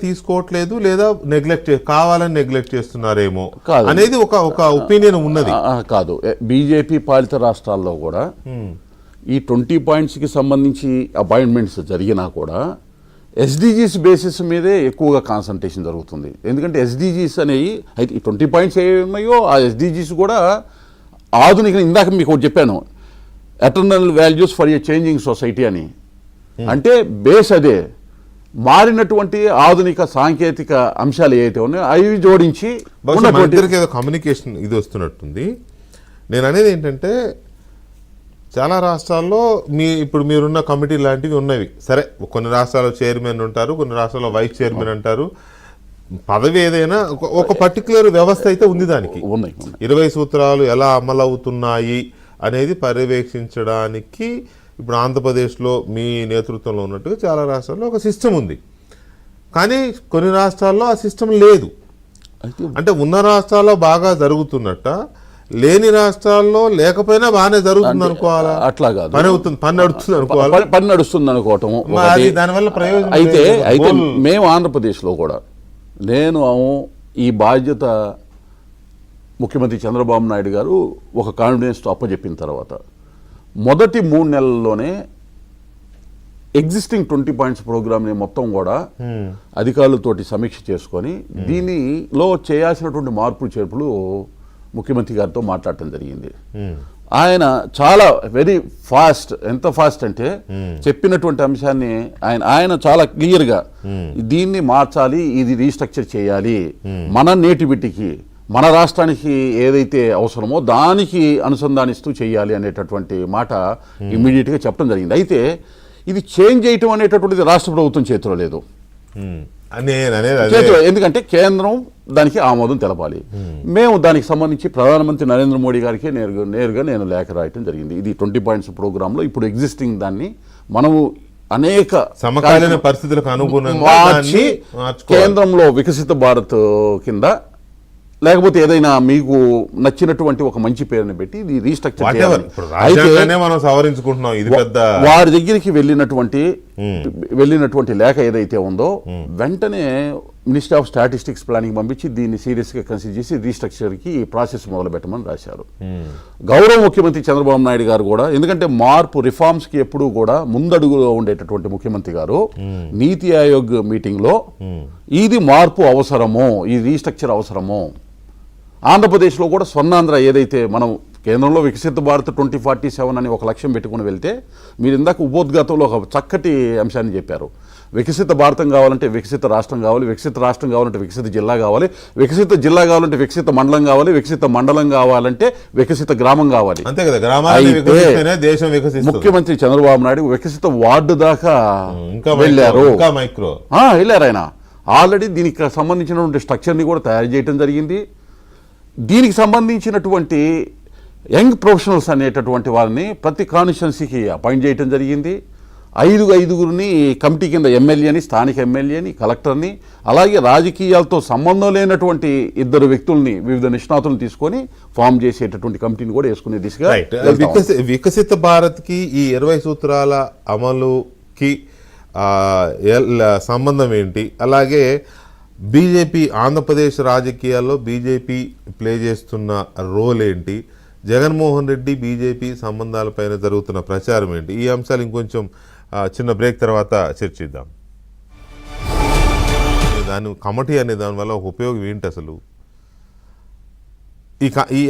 తీసుకోవట్లేదు లేదా కావాలని నెగ్లెక్ట్ చేస్తున్నారేమో అనేది ఒక ఒపీనియన్ ఉన్నది. కాదు, బీజేపీ పాలిత రాష్ట్రాల్లో కూడా ఈ 20 పాయింట్స్కి సంబంధించి అపాయింట్మెంట్స్ జరిగినా కూడా ఎస్డిజీస్ బేసిస్ మీదే ఎక్కువగా కాన్సన్ట్రేషన్ జరుగుతుంది. ఎందుకంటే ఎస్డిజీస్ అనేవి అయితే ఈ 20 పాయింట్స్ ఏమన్నాయో ఆ ఎస్డిజీస్ కూడా ఆధునిక, ఇందాక మీకు ఒకటి చెప్పాను, eternal values for a changing society అని. అంటే బేస్ అదే, మారినటువంటి ఆధునిక సాంకేతిక అంశాలు ఏవైతే ఉన్నాయో అవి జోడించి కమ్యూనికేషన్ ఇది వస్తున్నట్టుంది. నేను అనేది ఏంటంటే చాలా రాష్ట్రాల్లో ఇప్పుడు మీరున్న కమిటీ లాంటివి ఉన్నవి. సరే, కొన్ని రాష్ట్రాల్లో చైర్మన్ ఉంటారు, కొన్ని రాష్ట్రాల్లో వైస్ చైర్మన్ అంటారు. పదవి ఏదైనా ఒక పర్టికులర్ వ్యవస్థ అయితే ఉంది. దానికి 20 సూత్రాలు ఎలా అమలవుతున్నాయి అనేది పర్యవేక్షించడానికి ఇప్పుడు ఆంధ్రప్రదేశ్లో మీ నేతృత్వంలో ఉన్నట్టుగా చాలా రాష్ట్రాల్లో ఒక సిస్టమ్ ఉంది. కానీ కొన్ని రాష్ట్రాల్లో ఆ సిస్టమ్ లేదు. అంటే ఉన్న రాష్ట్రాల్లో బాగా జరుగుతున్నట్ట, లేని రాష్ట్రాల్లో లేకపోయినా బాగానే జరుగుతుంది అనుకోవాలా? అట్లా కాదు, పని నడుస్తుంది అనుకోవాలా? పని నడుస్తుంది అనుకోవటం. దానివల్ల ప్రయోజనం అయితే మేము ఆంధ్రప్రదేశ్లో కూడా నేను ఈ బాధ్యత ముఖ్యమంత్రి చంద్రబాబు నాయుడు గారు ఒక కాన్ఫిడెన్స్తో అప్పచెప్పిన తర్వాత మొదటి 3 నెలల్లోనే ఎగ్జిస్టింగ్ 20 పాయింట్స్ ప్రోగ్రామ్ని మొత్తం కూడా అధికారులతోటి సమీక్ష చేసుకొని దీనిలో చేయాల్సినటువంటి మార్పులు చేర్పులు ముఖ్యమంత్రి గారితో మాట్లాడటం జరిగింది. ఆయన చాలా వెరీ ఫాస్ట్, ఎంత ఫాస్ట్ అంటే చెప్పినటువంటి అంశాన్ని ఆయన చాలా క్లియర్గా దీన్ని మార్చాలి, ఇది రీస్ట్రక్చర్ చేయాలి, మన నేటివిటీకి మన రాష్ట్రానికి ఏదైతే అవసరమో దానికి అనుసంధానిస్తూ చేయాలి అనేటటువంటి మాట ఇమ్మీడియట్గా చెప్పడం జరిగింది. అయితే ఇది చేంజ్ చేయటం అనేటటువంటిది రాష్ట్ర ప్రభుత్వం చేతిలో లేదు. ఎందుకంటే కేంద్రం దానికి ఆమోదం తెలపాలి. మేము దానికి సంబంధించి ప్రధానమంత్రి నరేంద్ర మోడీ గారికి నేరుగా నేను లేఖ రాయటం జరిగింది. ఇది 20 పాయింట్స్ ప్రోగ్రాంలో ఇప్పుడు ఎగ్జిస్టింగ్ దాన్ని మనము అనేక సమకాలీన పరిస్థితులకు అనుగుణంగా మార్చి కేంద్రంలో వికసిత భారత్ కింద లేకపోతే ఏదైనా మీకు నచ్చినటువంటి ఒక మంచి పేరుని పెట్టి ఇది రీస్ట్రక్చర్ వారి దగ్గరికి వెళ్ళినటువంటి లేఖ ఏదైతే ఉందో వెంటనే మినిస్ట్రీ ఆఫ్ స్టాటిస్టిక్స్ ప్లానింగ్ పంపించి దీన్ని సీరియస్గా కన్సిడర్ చేసి రీస్ట్రక్చర్కి ప్రాసెస్ మొదలు పెట్టమని రాశారు. గౌరవ ముఖ్యమంత్రి చంద్రబాబు నాయుడు గారు కూడా, ఎందుకంటే మార్పు రిఫార్మ్స్కి ఎప్పుడూ కూడా ముందడుగులో ఉండేటటువంటి ముఖ్యమంత్రి గారు నీతి ఆయోగ్ మీటింగ్లో ఇది మార్పు అవసరమో, ఈ రీస్ట్రక్చర్ అవసరమో, ఆంధ్రప్రదేశ్లో కూడా స్వర్ణాంధ్ర ఏదైతే మనం కేంద్రంలో వికసిత భారత్ 2047 అని ఒక లక్ష్యం పెట్టుకుని వెళ్తే, మీరు ఇందాక ఉపోద్ఘాతంలో ఒక చక్కటి అంశాన్ని చెప్పారు. వికసిత భారతం కావాలంటే వికసిత రాష్ట్రం కావాలి, వికసిత రాష్ట్రం కావాలంటే వికసిత జిల్లా కావాలి, వికసిత జిల్లా కావాలంటే వికసిత మండలం కావాలి, వికసిత మండలం కావాలంటే వికసిత గ్రామం కావాలి. అంతే కదా, దేశం వికసిస్తుంది. ముఖ్యమంత్రి చంద్రబాబు నాయుడు వికసిత వార్డు దాకా వెళ్ళారు. ఆయన ఆల్రెడీ దీనికి సంబంధించినటువంటి స్ట్రక్చర్ని కూడా తయారు చేయడం జరిగింది. దీనికి సంబంధించినటువంటి యంగ్ ప్రొఫెషనల్స్ అనేటటువంటి వారిని ప్రతి కాన్స్టిట్యున్సీకి అపాయింట్ చేయడం జరిగింది. 5 కమిటీ కింద ఎమ్మెల్యేని, స్థానిక ఎమ్మెల్యేని, కలెక్టర్ని, అలాగే రాజకీయాలతో సంబంధం లేనటువంటి 2 వ్యక్తుల్ని, వివిధ నిష్ణాతులను తీసుకొని ఫామ్ చేసేటటువంటి కమిటీని కూడా వేసుకునే దిశగా. వికసిత భారత్కి ఈ 20 సూత్రాల అమలుకి సంబంధం ఏంటి? అలాగే బీజేపీ ఆంధ్రప్రదేశ్ రాజకీయాల్లో బీజేపీ ప్లే చేస్తున్న రోల్ ఏంటి? జగన్మోహన్ రెడ్డి బీజేపీ సంబంధాలపైన జరుగుతున్న ప్రచారం ఏంటి? ఈ అంశాలు ఇంకొంచెం చిన్న బ్రేక్ తర్వాత చర్చిద్దాం. కమిటీ అనే దానివల్ల ఒక ఉపయోగం ఏంటి అసలు? ఈ